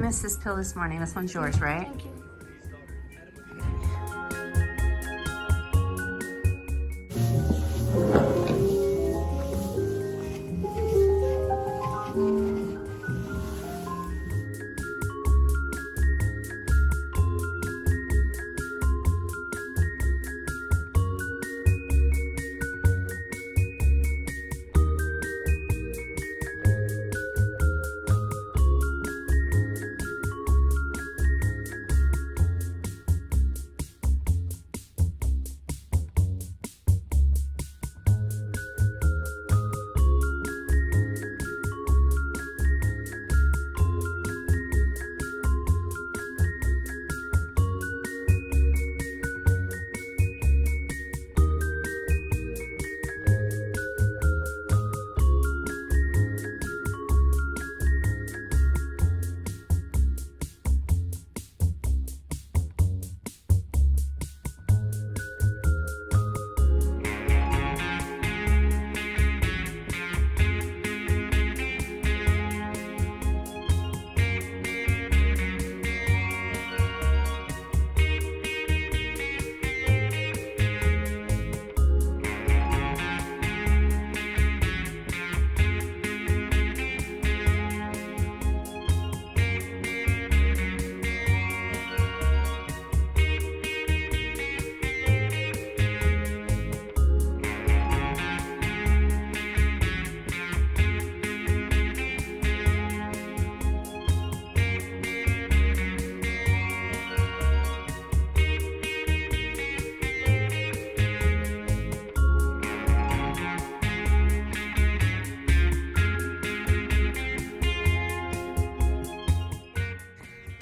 missed this pill this morning. This one's yours, right? Thank you.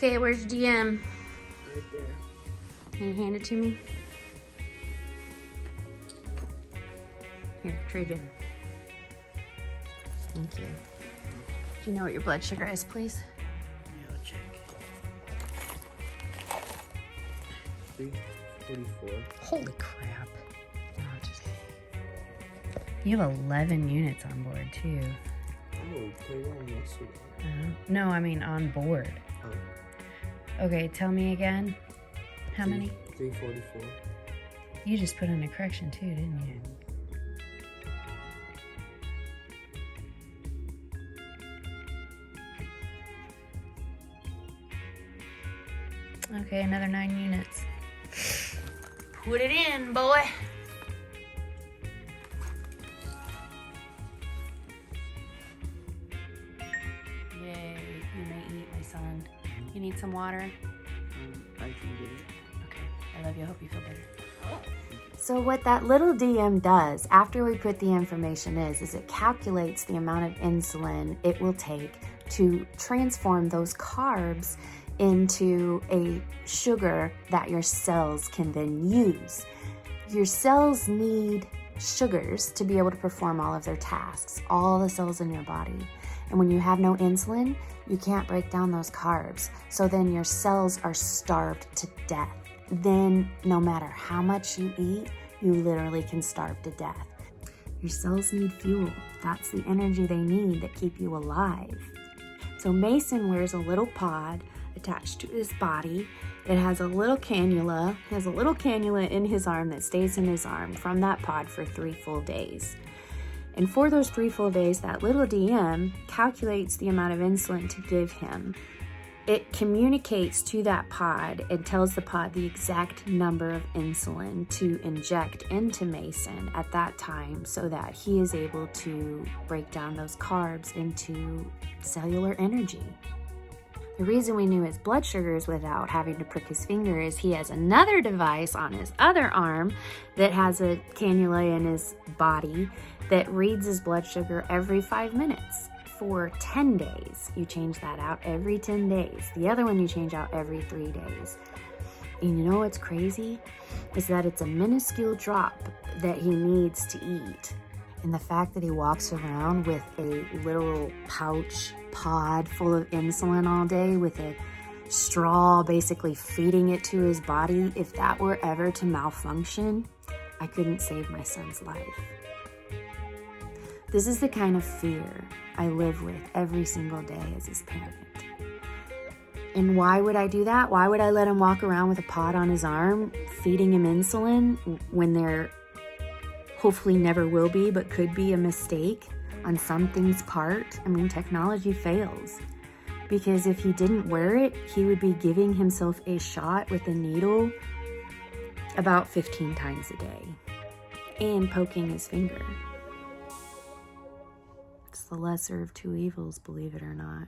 Okay, where's your DM? Right there. Can you hand it to me? Here, trade in. Thank you. Do you know what your blood sugar is, please? Yeah, I'll check. 344. Holy crap. No, you have 11 units on board, too. Oh, pretty well yesterday. No, I mean on board. Oh. Okay, tell me again. How many? 344. You just put in a correction, too, didn't you? Okay, another 9 units. Put it in, boy. Yay, you may eat, my son. You need some water? I can get it. Okay, I love you. I hope you feel better. So what that little DM does after we put the information is it calculates the amount of insulin it will take to transform those carbs into a sugar that your cells can then use. Your cells need sugars to be able to perform all of their tasks, all the cells in your body. And when you have no insulin, you can't break down those carbs. So then your cells are starved to death. Then no matter how much you eat, you literally can starve to death. Your cells need fuel. That's the energy they need that keep you alive. So Mason wears a little pod attached to his body. It has a little cannula. He has a little cannula in his arm that stays in his arm from that pod for 3 full days. And for those 3 full days, that little DM calculates the amount of insulin to give him. It communicates to that pod and tells the pod the exact number of insulin to inject into Mason at that time so that he is able to break down those carbs into cellular energy. The reason we knew his blood sugars without having to prick his finger is he has another device on his other arm that has a cannula in his body that reads his blood sugar every 5 minutes for 10 days. You change that out every 10 days. The other one you change out every 3 days. And you know what's crazy? Is that it's a minuscule drop that he needs to eat. And the fact that he walks around with a literal pouch pod full of insulin all day with a straw basically feeding it to his body, if that were ever to malfunction, I couldn't save my son's life. This is the kind of fear I live with every single day as his parent. And why would I do that? Why would I let him walk around with a pod on his arm, feeding him insulin when there hopefully never will be, but could be a mistake on something's part? I mean, technology fails. Because if he didn't wear it, he would be giving himself a shot with a needle about 15 times a day and poking his finger. It's the lesser of two evils, believe it or not.